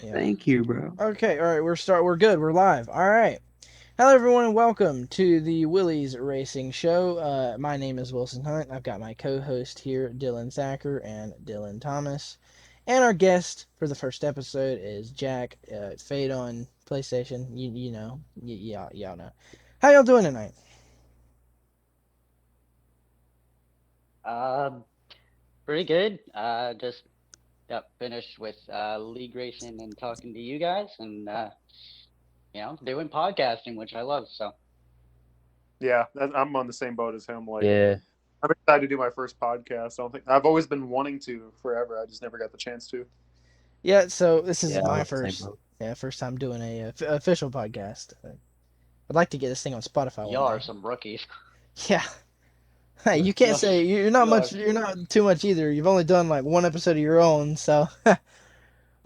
Yeah. Thank you, bro. Okay. All right. We're good. We're live. All right. Hello, everyone, and welcome to the Willy's Racing Show. My name is Wilson Hunt. I've got my co-host here, Dylan Thacker and Dylan Thomas, and our guest for the first episode is Jack Fade on PlayStation. You know, y'all know. How y'all doing tonight? Um, Pretty good. Just got finished with league racing and talking to you guys, and doing podcasting, which I love. So Yeah, I'm on the same boat as him. Like, Yeah. I'm excited to do my first podcast. I don't think I've always been wanting to forever. I just never got the chance to. Yeah. So this is Yeah, I'm my on the same first, boat. first time doing a official podcast. I'd like to get this thing on Spotify one y'all are day. some rookies. Yeah. Hey, you can't Y'all, say you're not y'all are much. You're not too much either. You've only done like one episode of your own, so.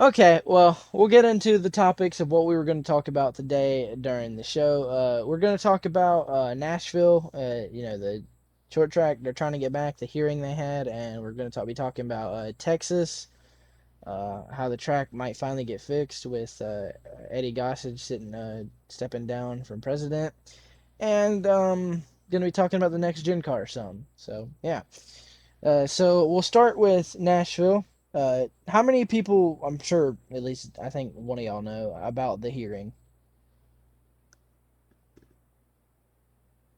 Okay, well, we'll get into the topics of what we were going to talk about today during the show. We're going to talk about Nashville. The short track. They're trying to get back the hearing they had, and we're going to be talking about Texas. How the track might finally get fixed with Eddie Gossage stepping down from president, and going to be talking about the next gen car some. So yeah. So we'll start with Nashville. How many people? I'm sure at least I think one of y'all know about the hearing.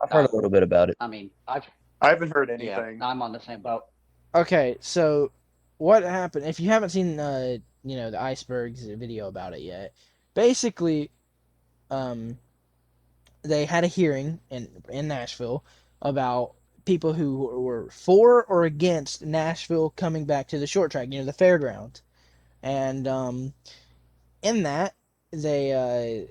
I've heard uh, a little bit about it. I mean, I've I haven't heard yeah, anything. I'm on the same boat. Okay, so what happened? If you haven't seen the icebergs video about it yet, basically, um, they had a hearing in Nashville about people who were for or against Nashville coming back to the short track, the fairgrounds, and in that they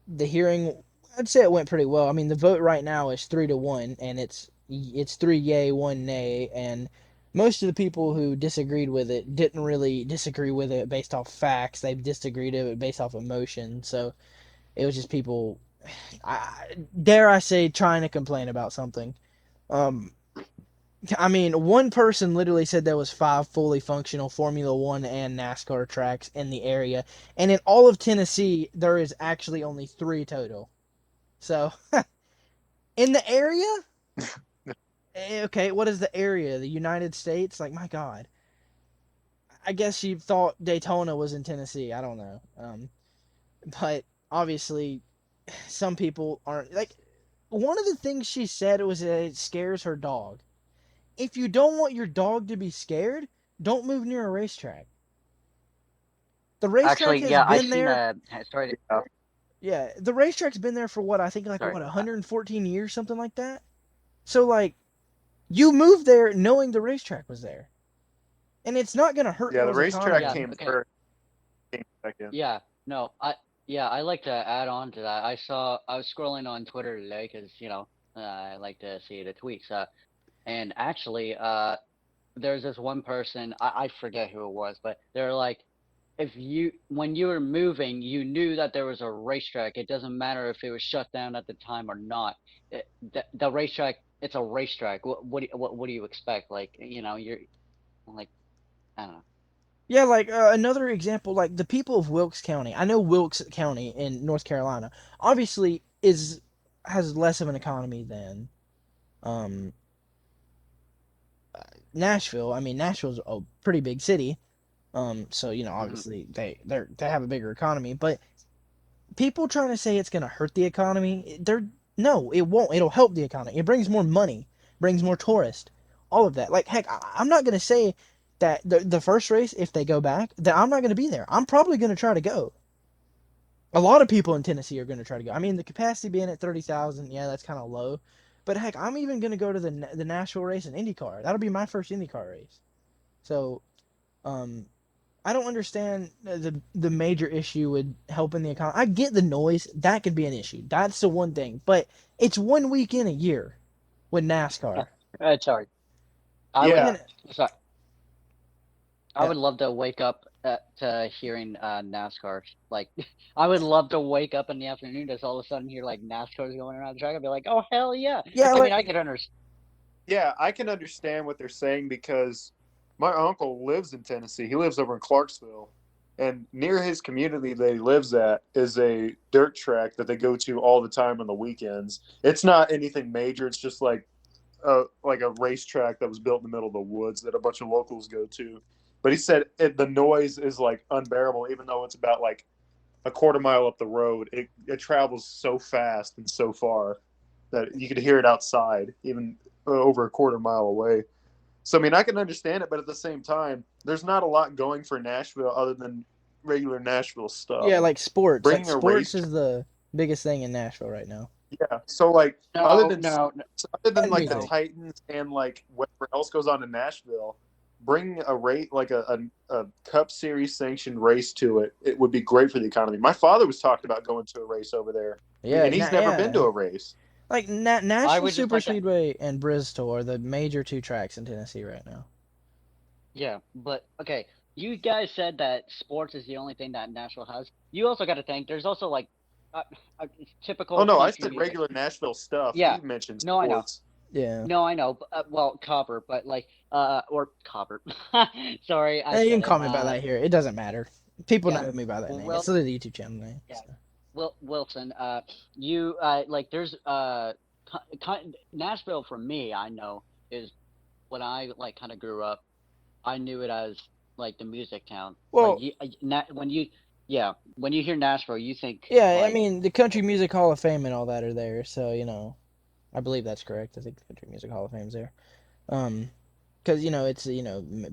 the hearing, I'd say it went pretty well. I mean, the vote right now is 3-1, and it's three yay, one nay, and most of the people who disagreed with it didn't really disagree with it based off facts. They disagreed with it based off emotion. So it was just people, dare I say, trying to complain about something. Um, I mean, one person literally said there was 5 fully functional Formula One and NASCAR tracks in the area, and in all of Tennessee, there is actually only 3 total. So, in the area, okay, what is the area? The United States? Like, my God, I guess you thought Daytona was in Tennessee. I don't know, but obviously, some people aren't like. One of the things she said was that it scares her dog. If you don't want your dog to be scared, don't move near a racetrack. The racetrack Actually, has yeah, I been seen there. a sorry, Yeah, Yeah, the racetrack's been there for what I think like sorry. what 114 years, something like that. So like you moved there knowing the racetrack was there, and it's not gonna hurt yeah. The y'all's racetrack Yeah, economy. came okay. first, came second. Yeah, no, I like to add on to that. I was scrolling on Twitter today because I like to see the tweets. And actually, there's this one person, I forget who it was, but they're like, if you when you were moving, you knew that there was a racetrack. It doesn't matter if it was shut down at the time or not. The racetrack, it's a racetrack. What do you expect? Like, you're like, I don't know. Yeah, like another example, like the people of Wilkes County. I know Wilkes County in North Carolina obviously is has less of an economy than um, Nashville. I mean, Nashville's a pretty big city. So Mhm. obviously they have a bigger economy, but people trying to say it's going to hurt the economy, they're no, it won't. It'll help the economy. It brings more money, brings more tourists, all of that. Like heck, I'm not going to say that the first race if they go back that I'm not going to be there. I'm probably going to try to go. A lot of people in Tennessee are going to try to go. I mean, the capacity being at 30,000, yeah, that's kind of low. But heck, I'm even going to go to the Nashville race in IndyCar. That'll be my first IndyCar race. So, um, I don't understand the major issue with helping the economy. I get the noise; that could be an issue. That's the one thing, but it's one weekend a year with NASCAR. Sorry. I would, Yeah, And sorry, I yeah, would love to wake up to hearing NASCAR. Like, I would love to wake up in the afternoon just all of a sudden hear like NASCAR's going around the track. I'd be like, oh hell yeah! yeah, I mean, like I could understand. yeah. I can understand what they're saying because my uncle lives in Tennessee. He lives over in Clarksville, And near his community that he lives at is a dirt track that they go to all the time on the weekends. It's not anything major. It's just like a racetrack that was built in the middle of the woods that a bunch of locals go to. But he said the noise is like unbearable, even though it's about like a quarter mile up the road. It travels so fast and so far that you could hear it outside, even over a quarter mile away. So I mean, I can understand it, but at the same time, there's not a lot going for Nashville other than regular Nashville stuff. Yeah, like sports. Like Bringing a sports race, is the biggest thing in Nashville right now. yeah. So like, other No, than no, other than And like the music. Titans and like whatever else goes on in Nashville, bring a rate like a Cup Series sanctioned race to it. It would be great for the economy. My father was talking about going to a race over there, Yeah, and he's never been to yeah. a race. Like I Nashville would just Super like to. Speedway and Bristol are the major two tracks in Tennessee right now. Yeah, but okay. You guys said that sports is the only thing that Nashville has. You also got to think there's also like uh, uh, Oh typical no, I country said music. regular Nashville stuff. Yeah, He mentioned no, I know. sports. Yeah. No, I know. Well, copper, but like or copper. Sorry, I Hey, you can said it. call me by that here. It doesn't matter. People Yeah. know me by that name. It's Well, literally the YouTube channel name. yeah. So. Wilson, you like there's Nashville for me. I know is when I like kind of grew up. I knew it as like the music town. Like Well, you, when you, yeah, when you hear Nashville, you think yeah, I like, mean, the Country Music Hall of Fame and all that are there, so, I believe that's correct. I think the Country Music Hall of Fame's there. Because, it's,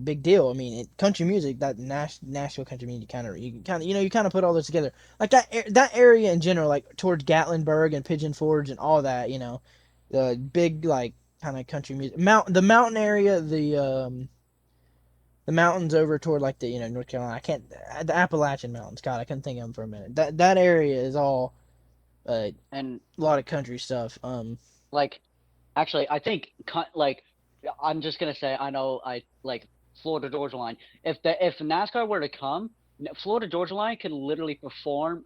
big deal. I mean, country music, that Nashville country music you kind of put all this together. Like that area in general, like towards Gatlinburg and Pigeon Forge and all that, the big, like, kind of country music. The mountain area, the mountains over toward like the North Carolina. I can't the Appalachian Mountains. God, I couldn't think of them for a minute. That area is all a and lot of country stuff. like, actually, I think like, I'm just gonna say, I know, I like Florida Georgia Line. If NASCAR were to come, Florida Georgia Line could literally perform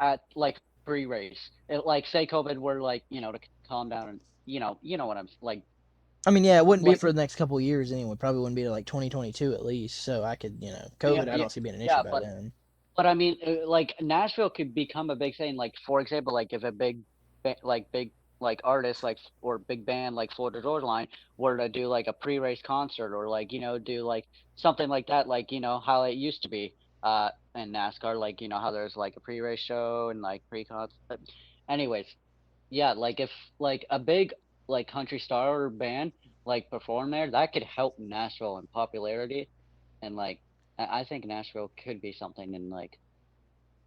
at like pre-race. Like, say COVID were like, to calm down and you know what I'm like, I mean, yeah, it wouldn't be like, for the next couple of years anyway. Probably wouldn't be to like 2022 at least. So I could, yeah, COVID, I yeah, don't see being an issue yeah, by then. but I mean, like Nashville could become a big thing. Like, for example, like if a big like artist like or big band like Florida Georgia Line were to do like a pre-race concert or like do like something like that, like how it used to be in NASCAR, like how there's like a pre-race show and like pre-concert. Anyways, yeah, like if like a big like country star or band like perform there, that could help Nashville in popularity and like I think Nashville could be something in like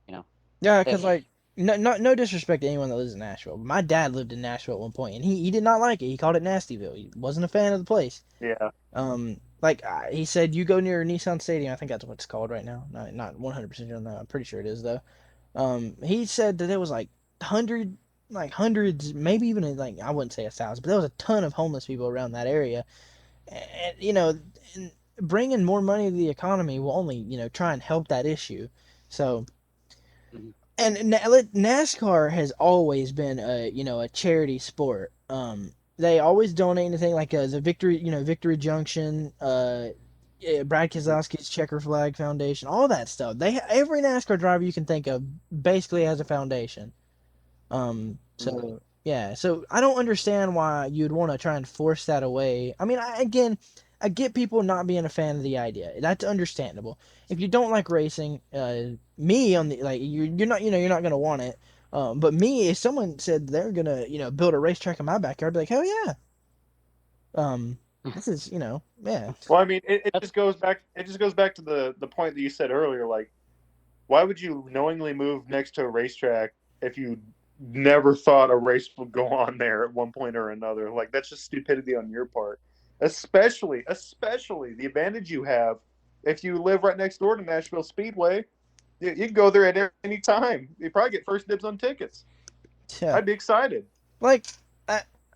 you know, Yeah, if because like no disrespect to anyone that lives in Nashville. But my dad lived in Nashville at one point, and he did not like it. He called it Nastyville. He wasn't a fan of the place. Yeah. Like he said, you go near Nissan Stadium. I think that's what it's called right now. Not 100% on that. I'm pretty sure it is though. He said that there was hundreds, maybe even like I wouldn't say 1,000, but there was a ton of homeless people around that area, and and bringing more money to the economy will only try and help that issue. So Mhm. and NASCAR has always been a charity sport. They always donate anything like the Victory Junction, yeah, Brad Keselowski's Checker Flag Foundation, all that stuff. Every NASCAR driver you can think of basically has a foundation. So yeah, so I don't understand why you'd want to try and force that away. I mean, I get people not being a fan of the idea. That's understandable. If you don't like racing, me on the like you're not you're not gonna want it. But me, if someone said they're gonna build a racetrack in my backyard, I'd be like, hell yeah. This is yeah. Well, I mean, it That's just goes back. It just goes back to the point that you said earlier. Like, why would you knowingly move next to a racetrack if you never thought a race would go on there at one point or another? Like, that's just stupidity on your part. Especially the advantage you have if you live right next door to Nashville Speedway. You can go there at any time. You probably get first dibs on tickets. Yeah. I'd be excited. Like,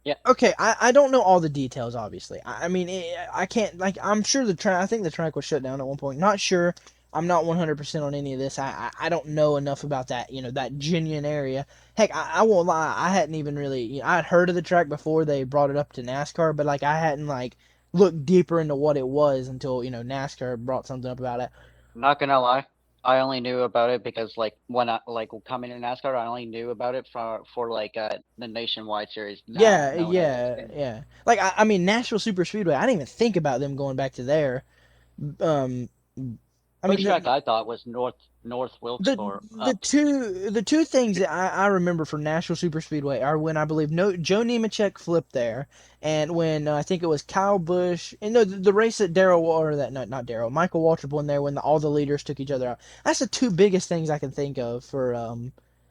yeah. okay, I don't know all the details, obviously. I mean, I can't, like, I'm sure the track, I think the track was shut down at one point. Not sure. I'm not 100% on any of this. I don't know enough about that, that genuine area. Heck, I won't lie. I hadn't even really, I'd heard of the track before they brought it up to NASCAR, but, like, I hadn't, like, looked deeper into what it was until, NASCAR brought something up about it. not gonna lie. I only knew about it because when I coming to NASCAR, I only knew about it for the nationwide series. Now Yeah, knowing that it's yeah, been yeah. Like I mean, Nashville Super Speedway. I didn't even think about them going back to there. Um, I mean, first track I thought was North the Wilkesboro the up. two things that I remember from Nashville Super Speedway are when I believe no Joe Nemechek flipped there, and when I think it was Kyle Busch, and no the race that Daryl or that no, not Daryl Michael Waltrip won there when all the leaders took each other out. That's the two biggest things I can think of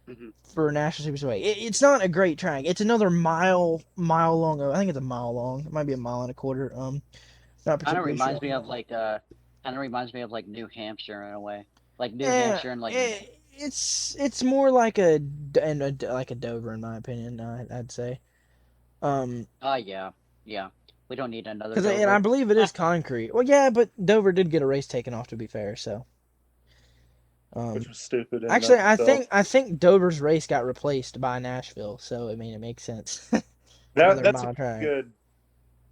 Mhm. for Nashville Super Speedway. It's not a great track. It's another mile long. I think it's a mile long. It might be a mile and a quarter. Not Kind of particularly sure. reminds me of like New Hampshire in a way, like New Yeah, Hampshire and like it's more like like a Dover in my opinion. I'd say. yeah, yeah. We don't need another Because and I Dover. believe it is concrete. Well, yeah, but Dover did get a race taken off. To be fair, so Which um, was stupid in and actually, of itself. I think Dover's race got replaced by Nashville. So I mean, it makes sense. It's another That's a mile track. good.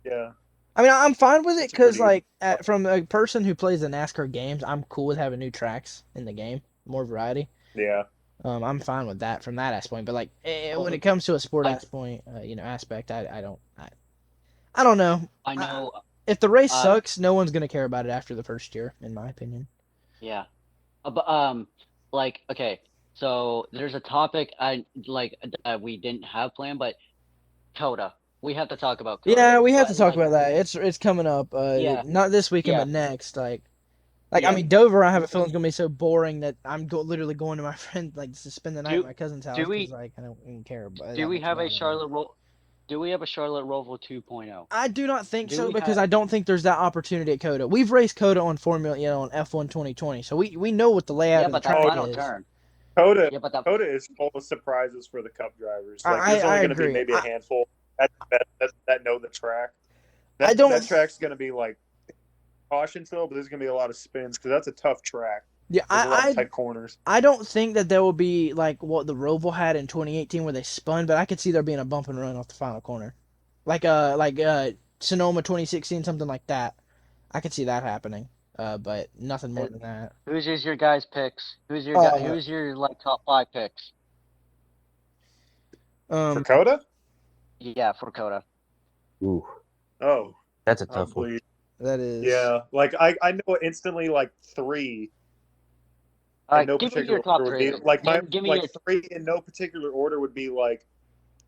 Yeah, I mean, I'm fine with it that's a because, pretty. like, from a person who plays the NASCAR games, I'm cool with having new tracks in the game, more variety. Yeah. I'm fine with that from that aspect. But like, when Oh, it comes to a sport I aspect, I don't know. I I, know. if the race Uh, sucks, no one's gonna care about it after the first year, in my opinion. yeah. But like okay, so there's a topic we didn't have planned, but Coda. We have to talk about Coda. Yeah, we have to But talk like about that. It's coming up. yeah, Not this weekend, yeah, but next. Like I yeah. mean, Dover. I have a feeling is gonna be so boring that literally going to my friend like to spend the night at Do my cousin's do house because we like I don't even care do that we much have a about it. Charlotte Ro do we have a Charlotte Roval 2.0? I do not think Do so we because have I don't think there's that opportunity at Coda. We've raced Coda on Formula, on F1 2020, so we know what the layout yeah, of the but that Oh, track final is. turn. Coda Yeah, but that Coda is full of surprises for the Cup drivers. Like there's I only going to be agree. maybe a handful that know the track. I That don't. track's going to be like caution filled, but there's going to be a lot of spins because that's a tough track. Yeah, There's a lot of tight corners. I don't think that there will be like what the Roval had in 2018 where they spun, but I could see there being a bump and run off the final corner, like Sonoma 2016, something like that. I could see that happening, but nothing more uh, than that. who's your guys' picks? Uh, Who's your like top five picks? For um, Coda? Yeah, for Coda. Ooh, Oh, that's a tough one. probably. that is. Yeah. Like I know instantly like three in no Give me particular your top order would be three. like my Give me like your three in no particular order would be like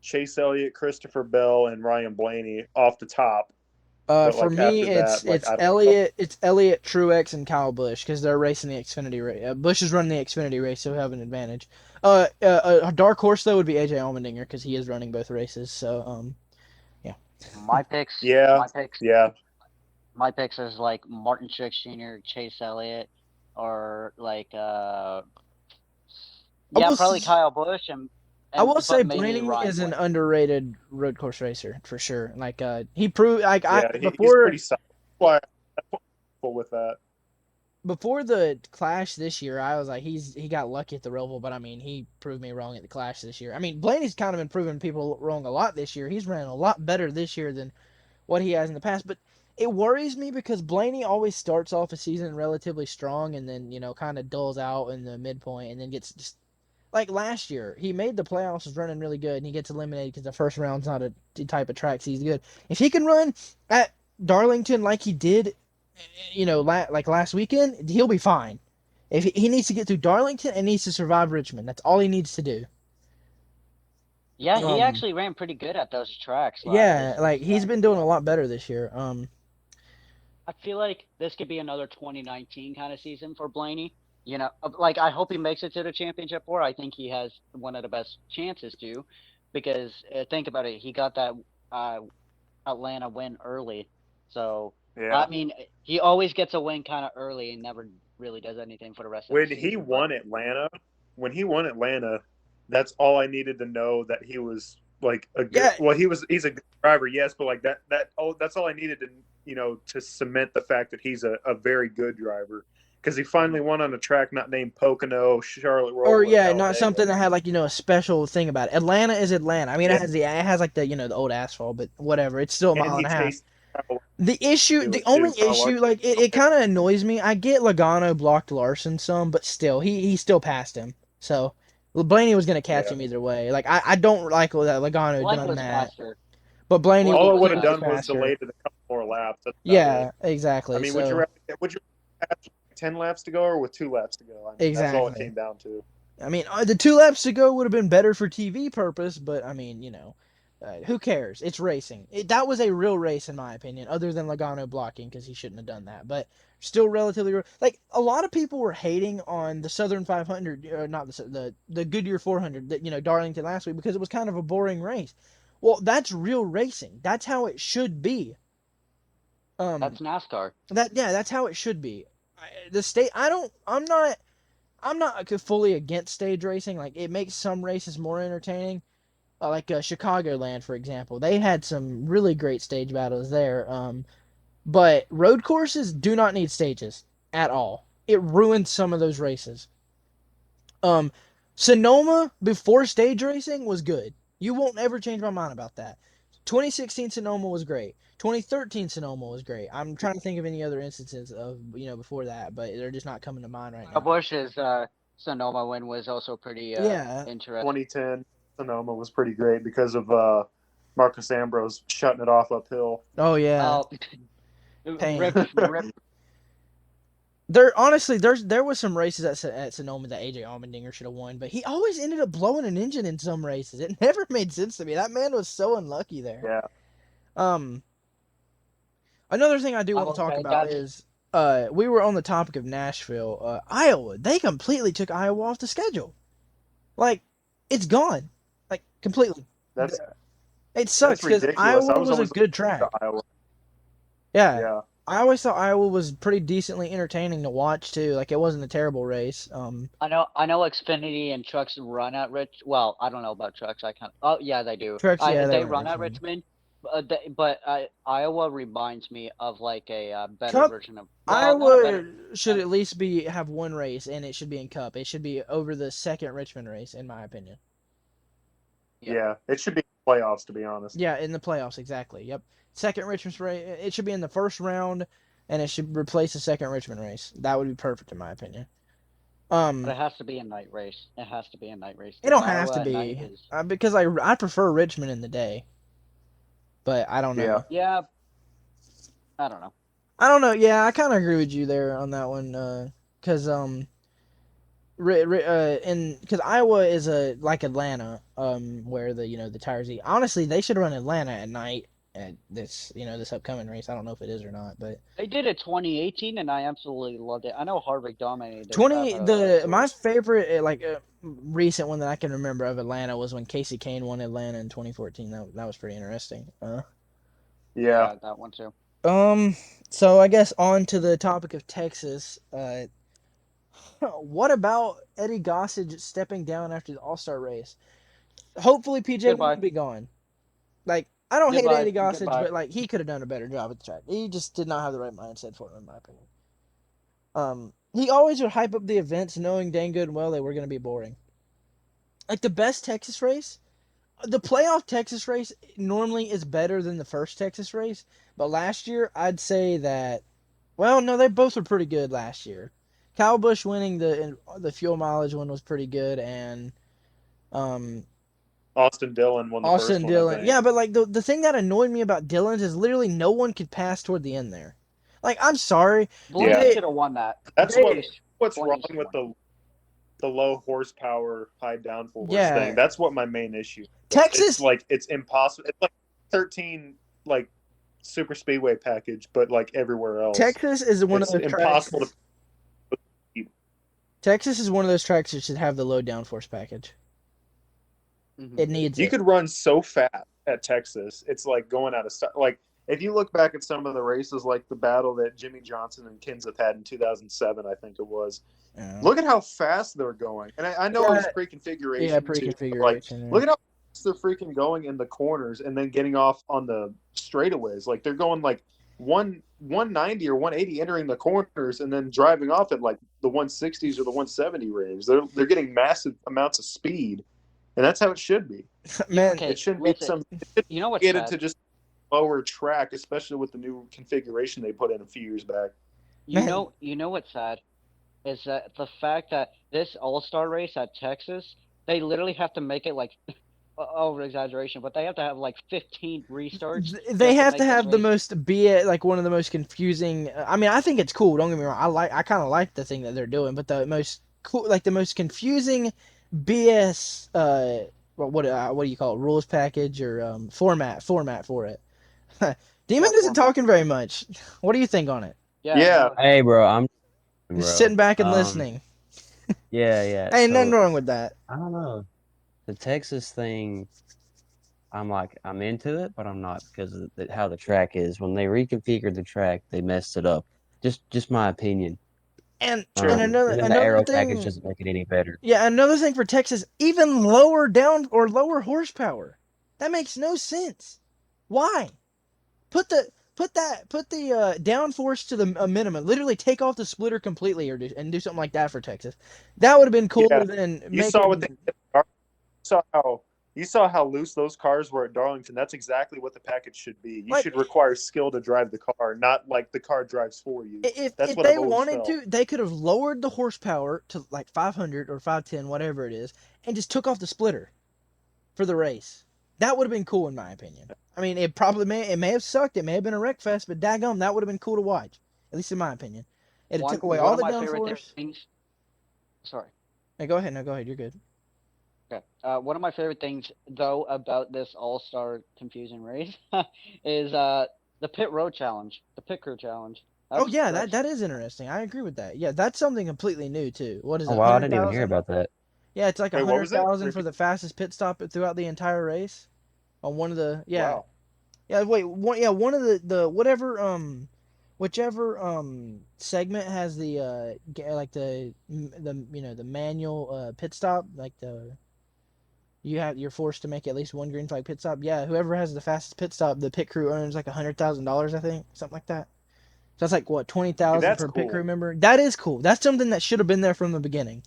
Chase Elliott, Christopher Bell, and Ryan Blaney off the top. But For like me, after that, like I don't know. It's Elliott, Truex, and Kyle Busch because they're racing the Xfinity race. Busch is running the Xfinity race, so he'll have an advantage. A dark horse though would be AJ Allmendinger because he is running both races. So yeah. my picks. Yeah, yeah. My picks is like Martin Truex Jr., Chase Elliott, or like I yeah, will probably s- Kyle Busch I and will say but maybe Blaney Ryan is an Blaney. underrated road course racer for sure. Like he proved like I Yeah, he's pretty solid. Why I'm full with that. before the Clash this year, I was like, he got lucky at the Roval, but I mean, he proved me wrong at the Clash this year. I mean, Blaney's kind of been proving people wrong a lot this year. He's ran a lot better this year than what he has in the past, but it worries me because Blaney always starts off a season relatively strong and then kind of dulls out in the midpoint and then gets just like last year. He made the playoffs, was running really good, and he gets eliminated because the first round's not a type of track he's good. If he can run at Darlington like he did like last weekend, he'll be fine. If he needs to get through Darlington and needs to survive Richmond, that's all he needs to do. Yeah, he Um, actually ran pretty good at those tracks yeah, this like he's last been doing a weekend. lot better this year. I feel like this could be another 2019 kind of season for Blaney. Like I hope he makes it to the championship four. I think he has one of the best chances to, because think about it, he got that uh, Atlanta win early. So Yeah. I mean, he always gets a win kind of early and never really does anything for the rest of the When he season. But won Atlanta, that's all I needed to know that he was like a good. Yeah, Well, he's a good driver, yes, but like that's all I needed to to cement the fact that he's a very good driver because he finally won on a track not named Pocono, Charlotte or Roval, or yeah, not Talladega. something that had like a special thing about it. Atlanta is Atlanta. I mean, Yeah, it has like the old asphalt, but whatever. It's still a and mile he and a half. chased. The issue, do the it only too. Kyle issue, Larson. like it kind of annoys me. I get Logano blocked Larson some, but still, he still passed him. So Blaney was gonna catch Yeah. him either way. Like I don't like that Logano Blank done was that, faster. but Blaney Blaney All it was would have was done was faster. delayed it a couple more laps. That's about Yeah, it. exactly. I mean, so would you have 10 laps to go or with 2 laps to go? I mean, that's all it exactly. came down to. I mean, the 2 laps to go would have been better for TV purpose, but I mean, who cares? It's racing. That was a real race in my opinion, other than Logano blocking because he shouldn't have done that. But still, relatively like a lot of people were hating on the Southern 500, not the Goodyear 400, that Darlington last week because it was kind of a boring race. Well, that's real racing. That's how it should be. That's NASCAR. That's how it should be. The state. I'm not fully against stage racing. Like it makes some races more entertaining. Like Chicagoland, for example, they had some really great stage battles there. But road courses do not need stages at all. It ruins some of those races. Um, Sonoma before stage racing was good. You won't ever change my mind about that. 2016 Sonoma was great. 2013 Sonoma was great. I'm trying to think of any other instances of before that, but they're just not coming to mind right now. Bush's Sonoma win was also pretty Yeah, interesting. 2010 Sonoma was pretty great because of Marcus Ambrose shutting it off uphill. Oh yeah. Pain. Rip. There was some races at Sonoma that AJ Allmendinger should have won, but he always ended up blowing an engine in some races. It never made sense to me. That man was so unlucky there. Yeah. Another thing I do want to talk about is we were on the topic of Nashville, Iowa. They completely took Iowa off the schedule. Like it's gone, like completely. It sucks because ridiculous. Iowa was a good track. Iowa. Yeah. Yeah. I always thought Iowa was pretty decently entertaining to watch too. Like it wasn't a terrible race. I know Xfinity and trucks run at Well, I don't know about trucks. Oh yeah, they do. Trucks, yeah, they run at Richmond. But Iowa reminds me of like a better Cup, version of Iowa should at least have one race, and it should be in Cup. It should be over the second Richmond race, in my opinion. Yeah, it should be playoffs, to be honest. Yeah, in the playoffs, exactly. Yep. Second Richmond race, it should be in the first round, and it should replace the second Richmond race. That would be perfect, in my opinion. But it has to be a night race. It has to be a night race. It don't have to be, because I prefer Richmond in the day. But I don't know. Yeah. I don't know. Yeah, I kind of agree with you there on that one. Because because Iowa is like Atlanta, where the tires eat. Honestly, they should run Atlanta at night at this upcoming race. I don't know if it is or not, but they did it 2018, and I absolutely loved it. I know Harvick dominated. My favorite recent one that I can remember of Atlanta was when Casey Kane won Atlanta in 2014. That was pretty interesting. Yeah, that one too. So I guess on to the topic of Texas. What about Eddie Gossage stepping down after the All-Star race? Hopefully PJ will be gone. Like, I don't hate Eddie Gossage, but like he could have done a better job at the track. He just did not have the right mindset for it, in my opinion. He always would hype up the events knowing dang good and well they were going to be boring. Like the best Texas race, the playoff Texas race normally is better than the first Texas race, but last year I'd say that, well, no, they both were pretty good last year. Kyle Busch winning the fuel mileage one was pretty good, and Austin Dillon won the first one. Yeah, but like the thing that annoyed me about Dillon's is literally no one could pass toward the end there. Like, I'm sorry. Blaine should have won that. That's what's wrong with the low horsepower, high downforce thing. That's what my main issue. Texas, it's impossible. It's like 13 super speedway package, but like everywhere else. Texas is one of those impossible tracks. Texas is one of those tracks that should have the low downforce package. Mm-hmm. It needs. You could run so fast at Texas. It's like going out of style. Like if you look back at some of the races, like the battle that Jimmy Johnson and Kenseth had in 2007, I think it was. Look at how fast they're going, and I know it's pre-configuration. Yeah, pre-configuration. Look at how fast they're freaking going in the corners, and then getting off on the straightaways. Like they're going like 190 or 180 entering the corners, and then driving off at like the 160s or the 170 range. They're getting massive amounts of speed, and that's how it should be. Man, it shouldn't be some. You know what's get it to just lower track, especially with the new configuration they put in a few years back. Man, You know what's sad is that the fact that this All-Star race at Texas, they literally have to make it like over exaggeration, but they have to have like 15 restarts they just to have to make this have the race. most be like one of the most confusing. I mean, I think it's cool. Don't get me wrong. I kind of like the thing that they're doing, but the most cool, like the most confusing BS. What do you call it? Rules package or format for it. Demon Yeah, isn't format. talking very much. What do you think on it? Yeah, Yeah, no, Hey, bro, I'm Just bro. sitting back and listening. Yeah. Ain't nothing So wrong with that. I don't know the Texas thing. I'm into it, but I'm not because of how the track is. When they reconfigured the track, they messed it up. Just my opinion. And And then the another aero package thing. doesn't make it any better. Yeah, another thing for Texas, even lower down or lower horsepower. That makes no sense. Why? Put the downforce to the a minimum. Literally take off the splitter completely, and do something like that for Texas. That would have been yeah. cooler than You saw what making. you saw how loose those cars were at Darlington. That's exactly what the package should be. You Like, should require skill to drive the car, not like the car drives for you. That's if what I've they always wanted felt. to, they could have lowered the horsepower to like 500 or 510, whatever it is, and just took off the splitter for the race. That would have been cool in my opinion. I mean, it may have sucked. It may have been a wreck fest, but daggum, that would have been cool to watch. At least in my opinion. It took away one all of the my favorite downforce. things. Sorry. Hey, go ahead. No, go ahead. You're good. Okay. One of my favorite things, though, about this All-Star Confusion race is the pit road challenge, the pit crew challenge. Oh yeah, That's that is interesting. I agree with that. Yeah, that's something completely new too. What is Oh it? wow, I Hundred didn't even hear thousand? about that. Yeah, it's like a Wait, what hundred was it? thousand for Repeat. the fastest pit stop throughout the entire race. On one of the Wow. one of the whatever whichever segment has the like the the manual pit stop, like the you're forced to make at least one green flag pit stop. Yeah, whoever has the fastest pit stop, the pit crew earns like $100,000, I think, something like that. So that's like what, Hey, 20,000 that's per pit crew cool. member. That is cool. That's something that should have been there from the beginning.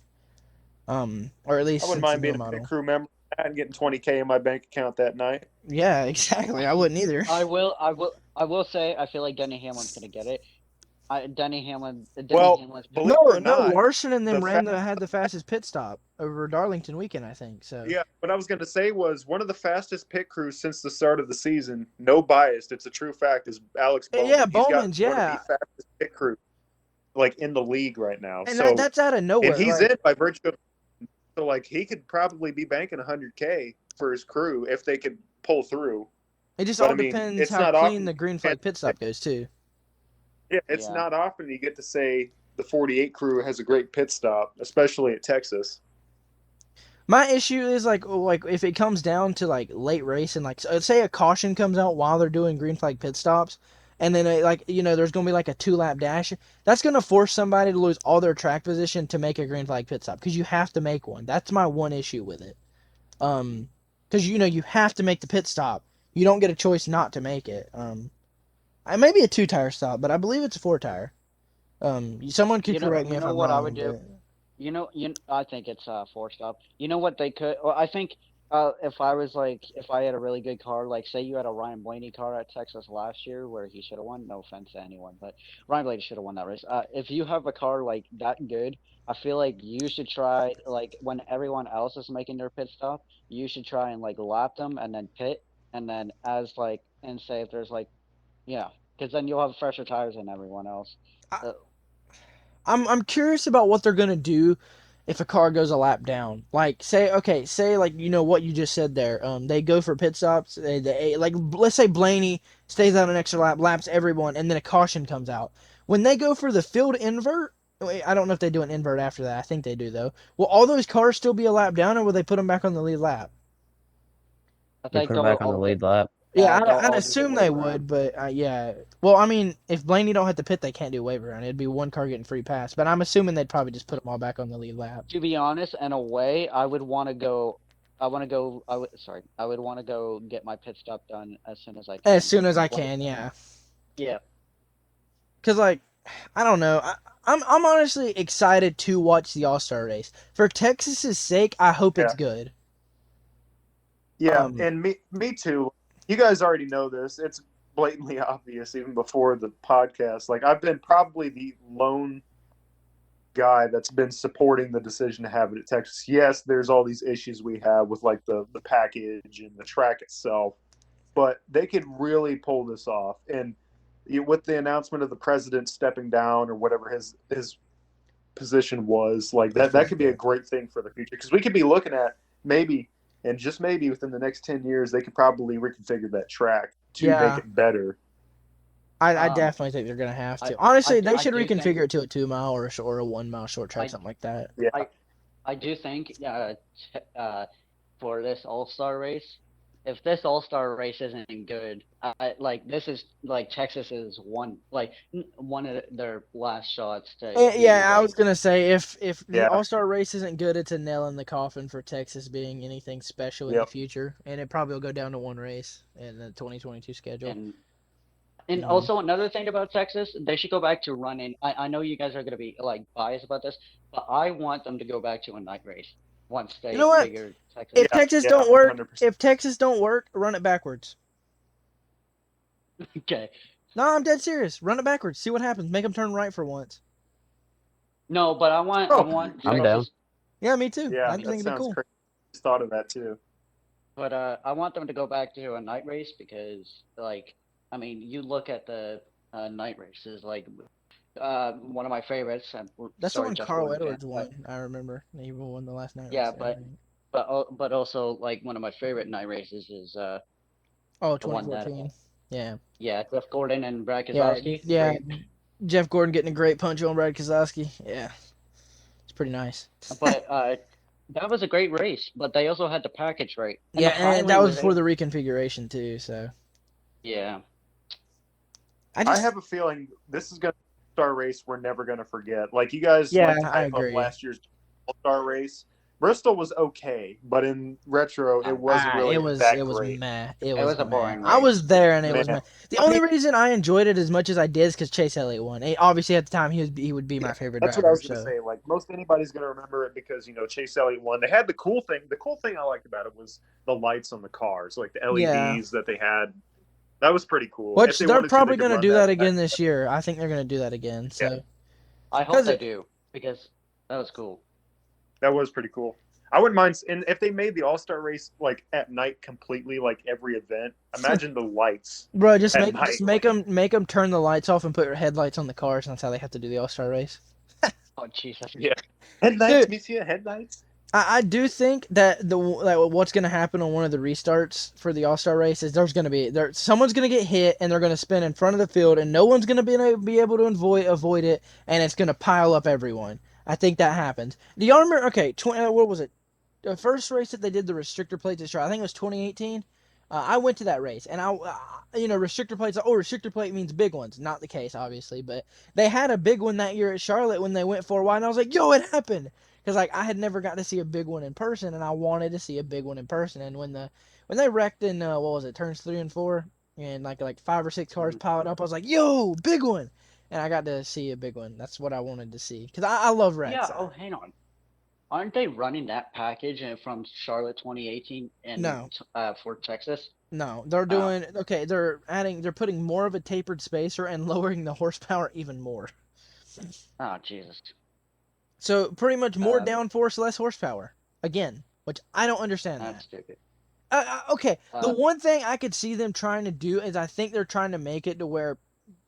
Or at I least wouldn't since the mind new being a pit model. crew member and getting 20K in my bank account that night. Yeah, exactly. I wouldn't either. I will say I feel like Denny Hamlin's gonna get it. Denny Well, Hamlin's been believe No, it or no, not, Larson and the them fa- had the fastest pit stop over Darlington weekend, I think. So yeah, what I was going to say was one of the fastest pit crews since the start of the season. No biased, it's a true fact. Is Alex yeah, Bowman? He's got Bowman's, one of the yeah, fastest pit crews like in the league right now. and So, that's out of and nowhere. he's Like in by virtue of so like he could probably be banking 100K for his crew if they could pull through. it just But all I mean, depends it's how not clean often. the green flag pit stop goes too. Yeah, it's yeah. not often you get to say the 48 crew has a great pit stop, especially at Texas. My issue is like if it comes down to like late race and like say a caution comes out while they're doing green flag pit stops, and then like there's gonna be like a 2 lap dash. That's gonna force somebody to lose all their track position to make a green flag pit stop because you have to make one. That's my one issue with it. Because you have to make the pit stop. You don't get a choice not to make it. I may be a 2 tire stop, but I believe it's a 4 tire. Someone could correct me You if know I'm what I would wrong, do? but I think it's forced up. You know what they could? Well, I think if I had a really good car, like say you had a Ryan Blaney car at Texas last year where he should have won. No offense to anyone, but Ryan Blaney should have won that race. If you have a car like that good, I feel like you should try like when everyone else is making their pit stop, you should try and like lap them and then pit and then as like and say if there's like yeah, because then you'll have fresher tires than everyone else. I, Uh, I'm curious about what they're gonna do if a car goes a lap down. Like say like what you just said there. They go for pit stops. Like let's say Blaney stays out an extra lap, laps everyone, and then a caution comes out. When they go for the field invert, wait, I don't know if they do an invert after that. I think they do though. Will all those cars still be a lap down, or will they put them back on the lead lap? I They think put it back on the lead lap. Yeah, they'll I'd all do the assume they wave around. would, but yeah. Well, I mean, if Blaney don't hit the pit, they can't do wave around. It'd be one car getting free pass. But I'm assuming they'd probably just put them all back on the lead lap. To be honest, in a way, I would want to go. I want to go. I would want to go get my pit stop done as soon as I As can. soon as I Like, can, yeah. yeah, Cause like, I don't know. I'm honestly excited to watch the All Star race for Texas's sake. I hope it's Yeah, good. yeah, Um, and me too. You guys already know this. blatantly obvious even before the podcast. Like, I've been probably the lone guy that's been supporting the decision to have it at Texas. Yes, there's all these issues we have with like the package and the track itself, but they could really pull this off. And with the announcement of the president stepping down or whatever his position was, like that could be a great thing for the future, because we could be looking at maybe, and just maybe within the next 10 years, they could probably reconfigure that track to make it better. I definitely think they're gonna have to. Honestly, they should reconfigure it to a 2 mile or a 1 mile short track, something like that. Yeah. I do think for this All-Star race, if this All-Star race isn't good, like this is like Texas's one of their last shots to. I was gonna say if the Yeah. All-Star race isn't good, it's a nail in the coffin for Texas being anything special in the future, and it probably will go down to one race in the 2022 schedule. And also another thing about Texas, they should go back to running. I know you guys are gonna be like biased about this, but I want them to go back to a night race once they figure Texas. If Texas don't work, 100%. If Texas don't work, run it backwards. Okay. No, I'm dead serious. Run it backwards. See what happens. Make them turn right for once. No, but I want. I'm down. Yeah, me too. Yeah, I think it'd be cool. Crazy. I just thought of that too. But I want them to go back to a night race because, like, I mean, you look at the night races, like one of my favorites. That's the one Carl Edwards won. I remember he won the last night. Yeah, race, but also like one of my favorite night races is 2014. Yeah. Yeah, Jeff Gordon and Brad Keselowski. Yeah. Jeff Gordon getting a great punch on Brad Keselowski. Yeah. It's pretty nice. But that was a great race, but they also had the package right. And and that was for the reconfiguration too, so. Yeah. I have a feeling this is going to be a All-Star race we're never going to forget. Like, you guys I agree. Last year's All-Star race. Bristol was okay, but in retro, it wasn't really that great. Meh. It was a boring race. I was there, and it was meh. The only reason I enjoyed it as much as I did is because Chase Elliott won. Obviously, at the time, he would be my favorite driver. That's what I was going to say. Like, most anybody's going to remember it because, Chase Elliott won. They had the cool thing. The cool thing I liked about it was the lights on the cars, like the LEDs that they had. That was pretty cool. Which they're probably going to do that again this year. I think they're going to do that again. So, yeah. I hope they do, because that was cool. That was pretty cool. I wouldn't mind, and if they made the All-Star race like at night completely, like every event, imagine the lights. Bro, just make them turn the lights off and put headlights on the cars. And that's how they have to do the All-Star race. Oh Jesus! Yeah, headlights. Me see headlights. I do think that what's going to happen on one of the restarts for the All-Star race is someone's going to get hit and they're going to spin in front of the field and no one's going to be able to avoid it, and it's going to pile up everyone. I think that happens. Do y'all remember? Okay, what was it? The first race that they did the restrictor plates at Charlotte, I think it was 2018. I went to that race, and restrictor plates. Oh, restrictor plate means big ones. Not the case, obviously, but they had a big one that year at Charlotte when they went 4 wide, and I was like, "Yo, it happened!" Because I had never got to see a big one in person, and I wanted to see a big one in person. And when they wrecked in turns 3 and 4, and like 5 or 6 cars piled up, I was like, "Yo, big one!" And I got to see a big one. That's what I wanted to see because I love wrecks. Yeah. Oh, hang on. Aren't they running that package from Charlotte 2018 for Texas? No, they're doing okay. They're putting more of a tapered spacer and lowering the horsepower even more. Oh Jesus! So pretty much more downforce, less horsepower again, which I don't understand. That's stupid. Okay, the one thing I could see them trying to do is I think they're trying to make it to where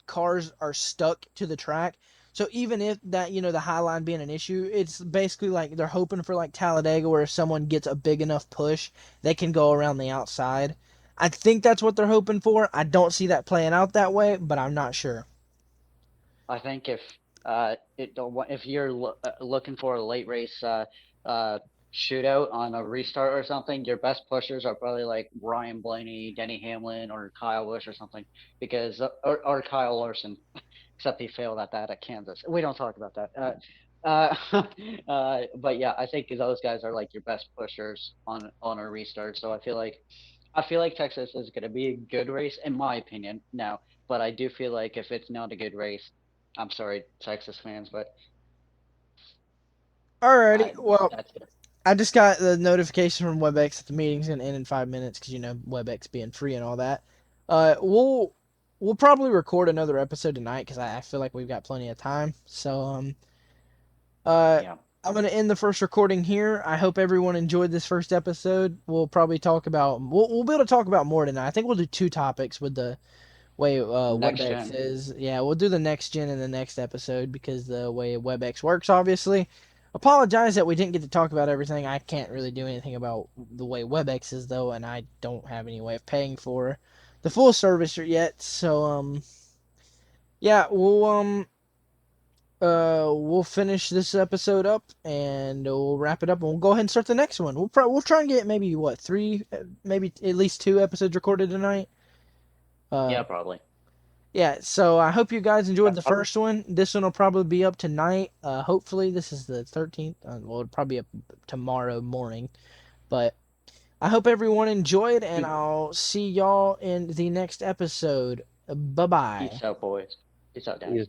cars are stuck to the track. So even if that, the high line being an issue, it's basically like they're hoping for like Talladega where if someone gets a big enough push, they can go around the outside. I think that's what they're hoping for. I don't see that playing out that way, but I'm not sure. I think if you're looking for a late race shootout on a restart or something, your best pushers are probably like Ryan Blaney, Denny Hamlin, or Kyle Busch or something, because or Kyle Larson. Except he failed at that at Kansas. We don't talk about that. But yeah, I think those guys are like your best pushers on a restart. So I feel like Texas is going to be a good race in my opinion now. But I do feel like if it's not a good race, I'm sorry, Texas fans, but. Alrighty, well, I just got the notification from WebEx that the meeting's going to end in 5 minutes because WebEx being free and all that. we'll probably record another episode tonight because I feel like we've got plenty of time. So Yeah. I'm gonna end the first recording here. I hope everyone enjoyed this first episode. We'll probably talk about we'll be able to talk about more tonight. I think we'll do 2 topics with the way Next WebEx gen. is. Yeah, we'll do the next gen in the next episode because the way WebEx works, obviously. Apologize that we didn't get to talk about everything. I can't really do anything about the way WebEx is though, and I don't have any way of paying for the full service yet. So yeah, we'll finish this episode up and we'll wrap it up and we'll go ahead and start the next one. We'll try and get maybe what 3, maybe at least 2 episodes recorded tonight. Yeah, probably. Yeah, so I hope you guys enjoyed the I'm- first one. This one will probably be up tonight. Hopefully, this is the 13th. Well, it'll probably be up tomorrow morning. But I hope everyone enjoyed, and I'll see y'all in the next episode. Bye bye. Peace out, boys. Peace out, Danny. Yeah.